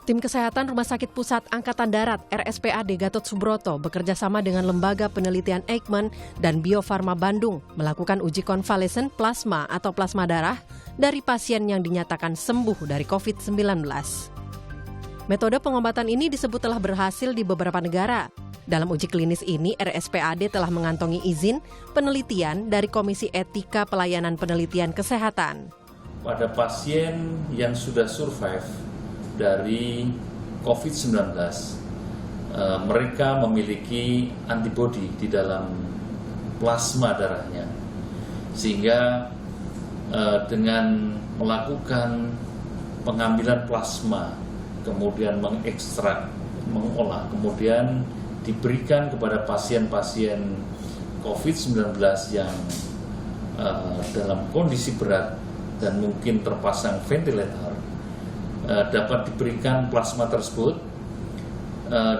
Tim Kesehatan Rumah Sakit Pusat Angkatan Darat RSPAD Gatot Subroto bekerja sama dengan Lembaga Penelitian Eijkman dan Bio Farma Bandung melakukan uji konvalesen plasma atau plasma darah dari pasien yang dinyatakan sembuh dari COVID-19. Metode pengobatan ini disebut telah berhasil di beberapa negara. Dalam uji klinis ini, RSPAD telah mengantongi izin penelitian dari Komisi Etika Pelayanan Penelitian Kesehatan. Pada pasien yang sudah survive dari COVID-19, mereka memiliki antibodi di dalam plasma darahnya. Sehingga dengan melakukan pengambilan plasma, kemudian mengekstrak, mengolah, kemudian diberikan kepada pasien-pasien COVID-19 yang dalam kondisi berat dan mungkin terpasang ventilator, dapat diberikan plasma tersebut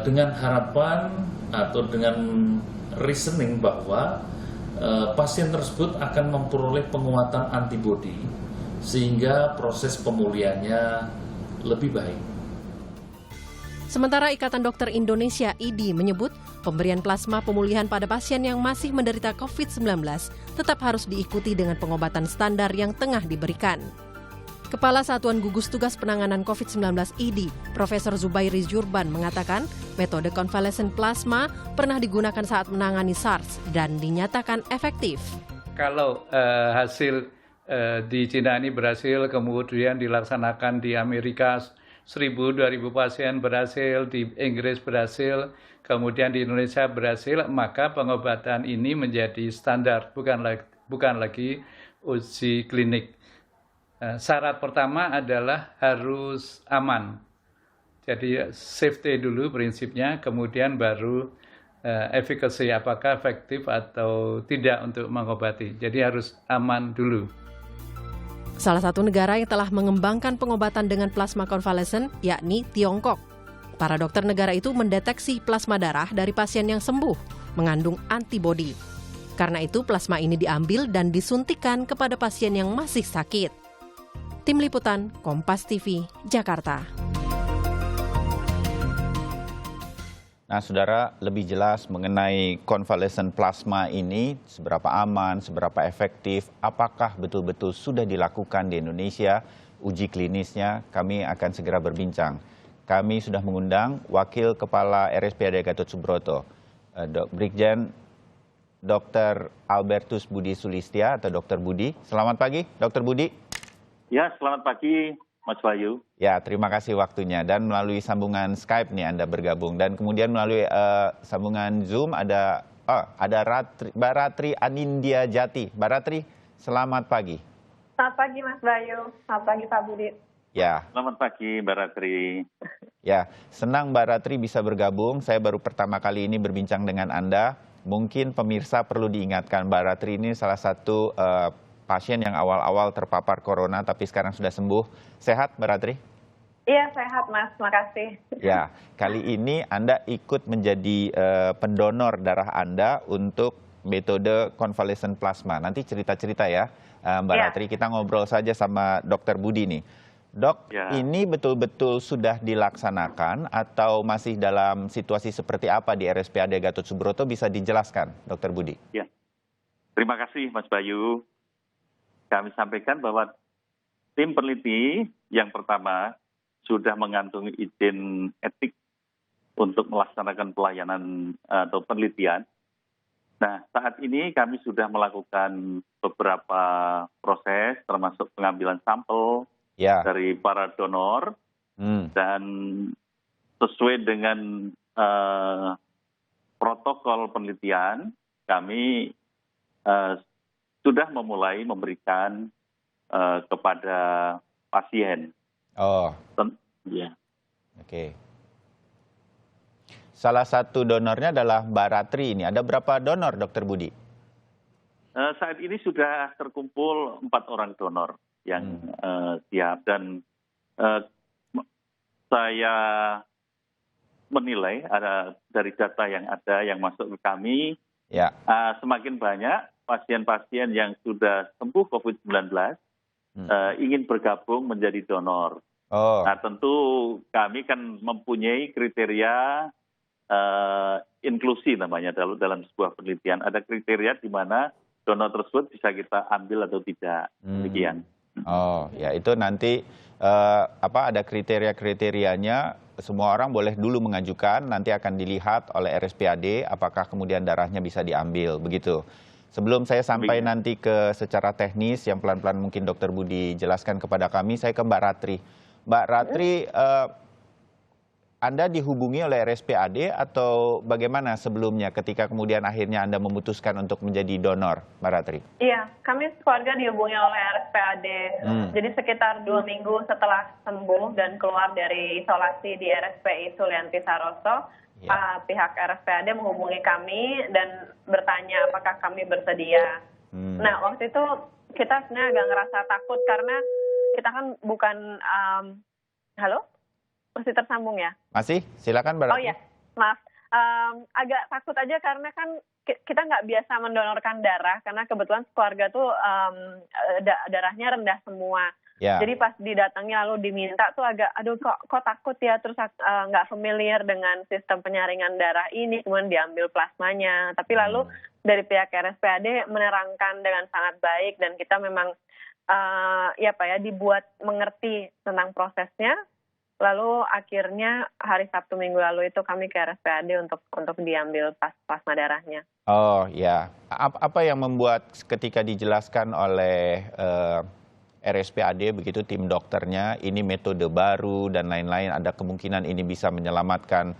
dengan harapan atau dengan reasoning bahwa pasien tersebut akan memperoleh penguatan antibodi sehingga proses pemulihannya lebih baik. Sementara Ikatan Dokter Indonesia (IDI) menyebut pemberian plasma pemulihan pada pasien yang masih menderita COVID-19 tetap harus diikuti dengan pengobatan standar yang tengah diberikan. Kepala Satuan Gugus Tugas Penanganan COVID-19 IDI, Profesor Zubairi Jurban mengatakan metode konvalesen plasma pernah digunakan saat menangani SARS dan dinyatakan efektif. Kalau hasil di Cina ini berhasil, kemudian dilaksanakan di Amerika 1.000-2.000 pasien berhasil, di Inggris berhasil, kemudian di Indonesia berhasil, maka pengobatan ini menjadi standar, bukan lagi uji klinik. Syarat pertama adalah harus aman. Jadi safety dulu prinsipnya, kemudian baru efficacy, apakah efektif atau tidak untuk mengobati. Jadi harus aman dulu. Salah satu negara yang telah mengembangkan pengobatan dengan plasma konvalesen yakni Tiongkok. Para dokter negara itu mendeteksi plasma darah dari pasien yang sembuh mengandung antibodi. Karena itu plasma ini diambil dan disuntikan kepada pasien yang masih sakit. Tim Liputan Kompas TV, Jakarta. Nah, saudara, lebih jelas mengenai konvalesen plasma ini, seberapa aman, seberapa efektif, apakah betul-betul sudah dilakukan di Indonesia, uji klinisnya, kami akan segera berbincang. Kami sudah mengundang Wakil Kepala RSPAD Gatot Subroto, Brigjen Dr. Albertus Budi Sulistya atau Dr. Budi. Selamat pagi, Dr. Budi. Ya, selamat pagi, Mas Bayu. Ya, terima kasih waktunya. Dan melalui sambungan Skype nih Anda bergabung. Dan kemudian melalui sambungan Zoom ada Mbak Ratri Anindya Jati. Mbak Ratri, selamat pagi. Selamat pagi Mas Bayu. Selamat pagi Pak Budi. Ya. Selamat pagi Mbak Ratri. Ya, senang Mbak Ratri bisa bergabung. Saya baru pertama kali ini berbincang dengan Anda. Mungkin pemirsa perlu diingatkan, Mbak Ratri ini salah satu pasien yang awal-awal terpapar corona tapi sekarang sudah sembuh. Sehat Mbak Ratri? Iya sehat Mas, makasih. Ya, kali ini Anda ikut menjadi pendonor darah Anda untuk metode konvalesen plasma. Nanti cerita-cerita ya Mbak Ratri, kita ngobrol saja sama Dr. Budi nih. Dok, ini betul-betul sudah dilaksanakan atau masih dalam situasi seperti apa di RSPAD Gatot Subroto, bisa dijelaskan Dr. Budi? Ya, terima kasih Mas Bayu. Kami sampaikan bahwa tim peneliti yang pertama sudah mengantongi izin etik untuk melaksanakan pelayanan atau penelitian. Nah, saat ini kami sudah melakukan beberapa proses termasuk pengambilan sampel dari para donor dan sesuai dengan protokol penelitian kami sudah memulai memberikan kepada pasien. Oh. Ya. Oke. Salah satu donornya adalah Mbak Ratri ini. Ada berapa donor, Dr. Budi? Saat ini sudah terkumpul 4 orang donor yang siap. Dan saya menilai ada dari data yang ada yang masuk ke kami, semakin banyak pasien-pasien yang sudah sembuh COVID-19 ingin bergabung menjadi donor. Oh, Nah, tentu kami kan mempunyai kriteria inklusi namanya dalam sebuah penelitian. Ada kriteria di mana donor tersebut bisa kita ambil atau tidak. Demikian. oh, ya itu nanti ada kriteria-kriterianya. Semua orang boleh dulu mengajukan, nanti akan dilihat oleh RSPAD apakah kemudian darahnya bisa diambil, begitu. Sebelum saya sampai nanti ke secara teknis yang pelan-pelan mungkin Dr. Budi jelaskan kepada kami, saya ke Mbak Ratri. Mbak Ratri, Anda dihubungi oleh RSPAD atau bagaimana sebelumnya ketika kemudian akhirnya Anda memutuskan untuk menjadi donor, Mbak Ratri? Iya, kami keluarga dihubungi oleh RSPAD. Jadi sekitar 2 minggu setelah sembuh dan keluar dari isolasi di RSPI Sulianti Saroso, pihak RSPAD menghubungi kami dan bertanya apakah kami bersedia. Nah, waktu itu kita sebenarnya agak ngerasa takut karena kita kan bukan, halo? Masih tersambung ya? Masih? Silakan Mbak Ratri. Oh iya, maaf. Agak takut aja karena kan kita nggak biasa mendonorkan darah karena kebetulan keluarga tuh darahnya rendah semua. Ya. Jadi pas didatangi lalu diminta tuh agak, aduh kok takut ya, terus nggak familiar dengan sistem penyaringan darah ini, kemudian diambil plasmanya. Tapi lalu dari pihak RSPAD menerangkan dengan sangat baik dan kita memang dibuat mengerti tentang prosesnya. Lalu akhirnya hari Sabtu minggu lalu itu kami ke RSPAD untuk diambil plasma darahnya. Oh ya, apa yang membuat ketika dijelaskan oleh RSPAD begitu tim dokternya ini metode baru dan lain-lain, ada kemungkinan ini bisa menyelamatkan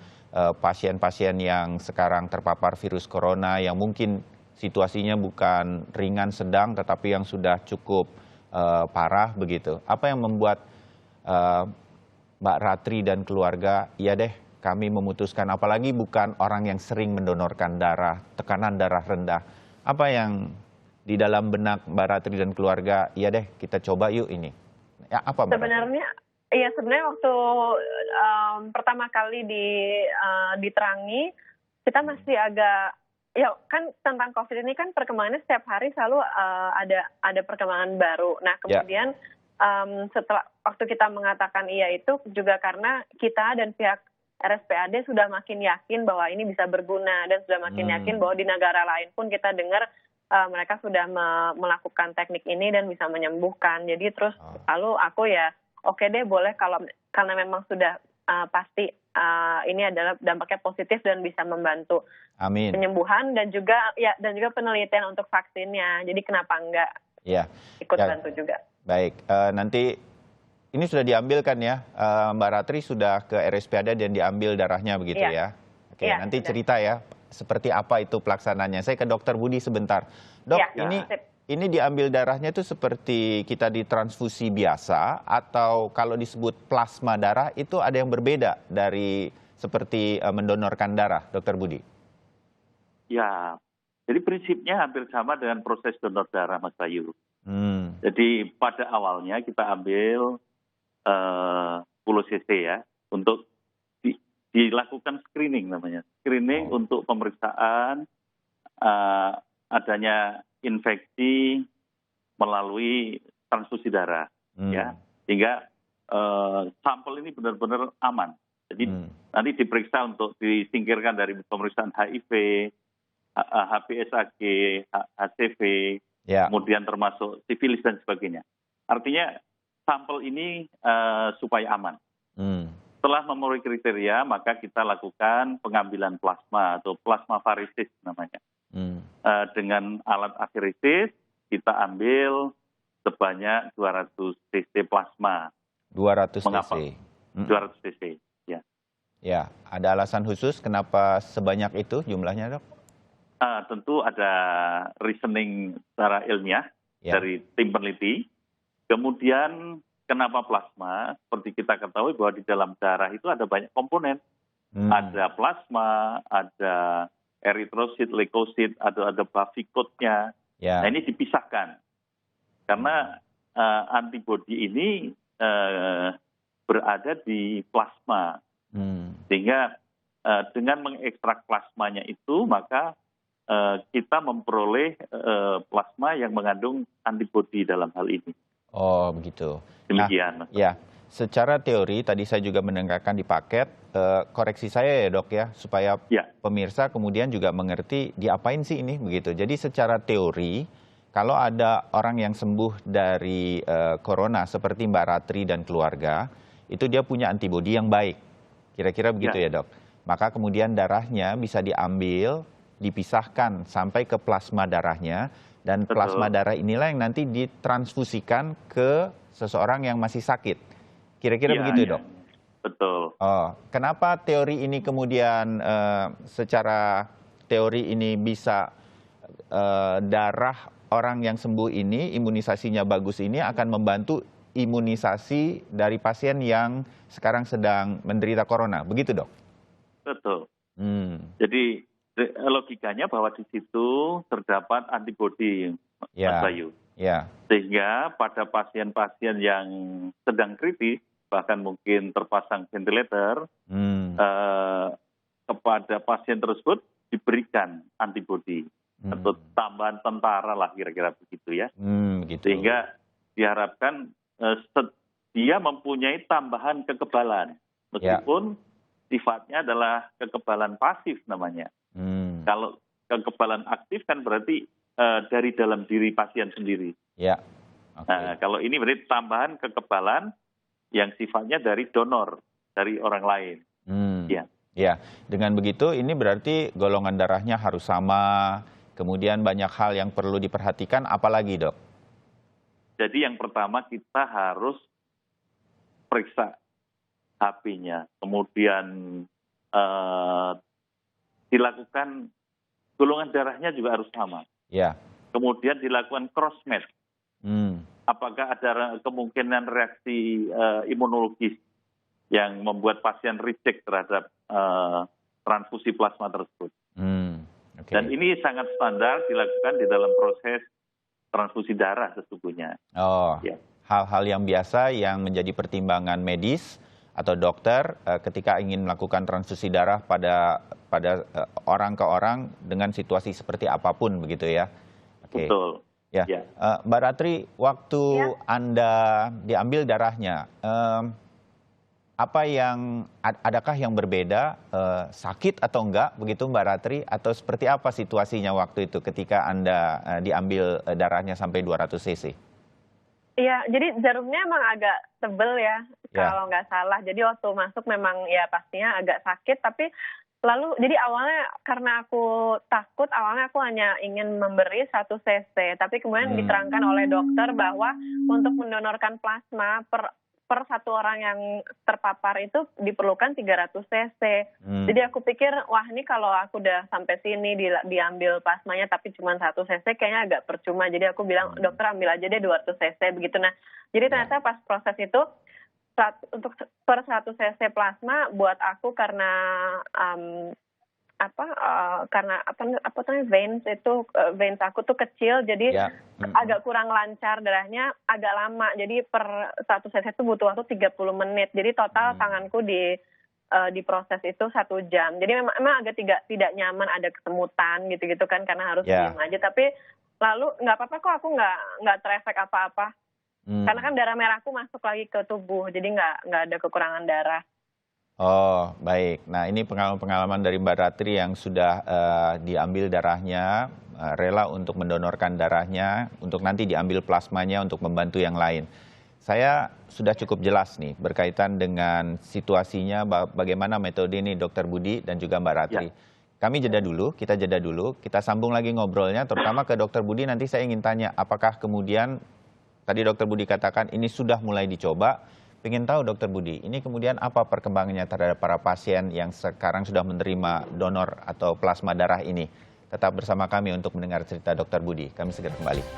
pasien-pasien yang sekarang terpapar virus corona yang mungkin situasinya bukan ringan sedang tetapi yang sudah cukup parah begitu. Apa yang membuat Mbak Ratri dan keluarga, iya deh kami memutuskan, apalagi bukan orang yang sering mendonorkan darah, tekanan darah rendah. Apa yang di dalam benak Mbak Ratri dan keluarga, iya deh kita coba yuk ini. Ya, apa Mbak Sebenarnya, sebenarnya waktu pertama kali diterangi, kita masih agak, ya kan tentang COVID ini kan perkembangannya setiap hari selalu ada perkembangan baru. Nah kemudian setelah waktu kita mengatakan iya itu juga karena kita dan pihak RSPAD sudah makin yakin bahwa ini bisa berguna dan sudah makin yakin bahwa di negara lain pun kita dengar mereka sudah melakukan teknik ini dan bisa menyembuhkan. Jadi terus lalu aku oke deh boleh karena memang sudah pasti ini adalah dampaknya positif dan bisa membantu penyembuhan dan juga penelitian untuk vaksinnya. Jadi kenapa enggak ikut bantu juga. Baik, nanti ini sudah diambil kan ya, Mbak Ratri sudah ke RSPAD dan diambil darahnya begitu ya? Oke, nanti sudah. Cerita ya, seperti apa itu pelaksananya. Saya ke Dr. Budi sebentar. Dok, ini diambil darahnya itu seperti kita ditransfusi biasa atau kalau disebut plasma darah itu ada yang berbeda dari seperti mendonorkan darah, Dr. Budi? Ya, jadi prinsipnya hampir sama dengan proses donor darah, Mas Bayu. Jadi pada awalnya kita ambil 10 cc ya untuk dilakukan screening namanya. Screening untuk pemeriksaan adanya infeksi melalui transfusi darah ya. Sehingga sampel ini benar-benar aman. Jadi nanti diperiksa untuk disingkirkan dari pemeriksaan HIV, HPSAG, HCV, kemudian termasuk sifilis dan sebagainya. Artinya sampel ini supaya aman. Setelah memenuhi kriteria, maka kita lakukan pengambilan plasma atau plasmafaresis namanya. Dengan alat aferesis kita ambil sebanyak 200 cc plasma. 200 Mengapa? cc. 200 cc, ya. Ya, ada alasan khusus kenapa sebanyak itu jumlahnya, Dok? Tentu ada reasoning secara ilmiah dari tim peneliti. Kemudian kenapa plasma? Seperti kita ketahui bahwa di dalam darah itu ada banyak komponen. Ada plasma, ada eritrosit, leukosit, ada bavikotnya. Nah ini dipisahkan. Karena antibodi ini berada di plasma. Sehingga dengan mengekstrak plasmanya itu maka kita memperoleh plasma yang mengandung antibodi dalam hal ini. Oh begitu. Demikian. Nah, ya, secara teori tadi saya juga mendengarkan di paket, koreksi saya ya dok ya, supaya pemirsa kemudian juga mengerti diapain sih ini begitu. Jadi secara teori, kalau ada orang yang sembuh dari corona seperti Mbak Ratri dan keluarga, itu dia punya antibodi yang baik. Kira-kira begitu ya dok. Maka kemudian darahnya bisa diambil, dipisahkan sampai ke plasma darahnya, dan plasma darah inilah yang nanti ditransfusikan ke seseorang yang masih sakit. Kira-kira begitu dok? Betul. Oh, kenapa teori ini kemudian secara teori ini bisa darah orang yang sembuh ini, imunisasinya bagus ini akan membantu imunisasi dari pasien yang sekarang sedang menderita corona, begitu dok? Betul. Jadi logikanya bahwa di situ terdapat antibodi, Mas Bayu. Sehingga pada pasien-pasien yang sedang kritis, bahkan mungkin terpasang ventilator, kepada pasien tersebut diberikan antibodi atau tambahan tentara lah kira-kira begitu ya. Sehingga diharapkan dia mempunyai tambahan kekebalan, meskipun sifatnya adalah kekebalan pasif namanya. Kalau kekebalan aktif kan berarti dari dalam diri pasien sendiri. Nah, kalau ini berarti tambahan kekebalan yang sifatnya dari donor, dari orang lain. Ya, dengan begitu ini berarti golongan darahnya harus sama, kemudian banyak hal yang perlu diperhatikan, apalagi dok? Jadi yang pertama kita harus periksa HP-nya, kemudian dilakukan golongan darahnya juga harus sama. Kemudian dilakukan cross-match. Apakah ada kemungkinan reaksi imunologis yang membuat pasien reject terhadap transfusi plasma tersebut. Dan ini sangat standar dilakukan di dalam proses transfusi darah sesungguhnya. Hal-hal yang biasa yang menjadi pertimbangan medis atau dokter ketika ingin melakukan transfusi darah pada orang ke orang dengan situasi seperti apapun begitu ya. Betul. Mbak Ratri, waktu Anda diambil darahnya, adakah yang berbeda, sakit atau enggak begitu Mbak Ratri, atau seperti apa situasinya waktu itu ketika Anda diambil darahnya sampai 200 cc? Iya, jadi jarumnya emang agak tebel ya, kalau nggak salah. Jadi waktu masuk memang ya pastinya agak sakit, tapi lalu jadi awalnya karena aku takut, awalnya aku hanya ingin memberi 1 cc, tapi kemudian diterangkan oleh dokter bahwa untuk mendonorkan plasma per satu orang yang terpapar itu diperlukan 300 cc. Jadi aku pikir, wah ini kalau aku udah sampai sini diambil plasmanya tapi cuma 1 cc kayaknya agak percuma. Jadi aku bilang, dokter ambil aja deh 200 cc begitu. Nah, jadi ternyata pas proses itu untuk per 1 cc plasma buat aku karena veins aku tuh kecil, jadi agak kurang lancar darahnya, agak lama. Jadi per 1 cc itu butuh waktu 30 menit. Jadi total tanganku di proses itu 1 jam. Jadi memang agak tidak nyaman, ada kesemutan gitu-gitu kan karena harus diam aja. Tapi lalu nggak apa-apa kok, aku nggak terefek apa-apa. Karena kan darah merahku masuk lagi ke tubuh, jadi nggak ada kekurangan darah. Oh, baik. Nah, ini pengalaman dari Mbak Ratri yang sudah diambil darahnya, rela untuk mendonorkan darahnya, untuk nanti diambil plasmanya untuk membantu yang lain. Saya sudah cukup jelas nih berkaitan dengan situasinya, bagaimana metode ini Dr. Budi dan juga Mbak Ratri. Kami jeda dulu, kita sambung lagi ngobrolnya, terutama ke Dr. Budi. Nanti saya ingin tanya, apakah kemudian, tadi Dr. Budi katakan ini sudah mulai dicoba. Pengen tahu Dr. Budi, ini kemudian apa perkembangannya terhadap para pasien yang sekarang sudah menerima donor atau plasma darah ini? Tetap bersama kami untuk mendengar cerita Dr. Budi. Kami segera kembali.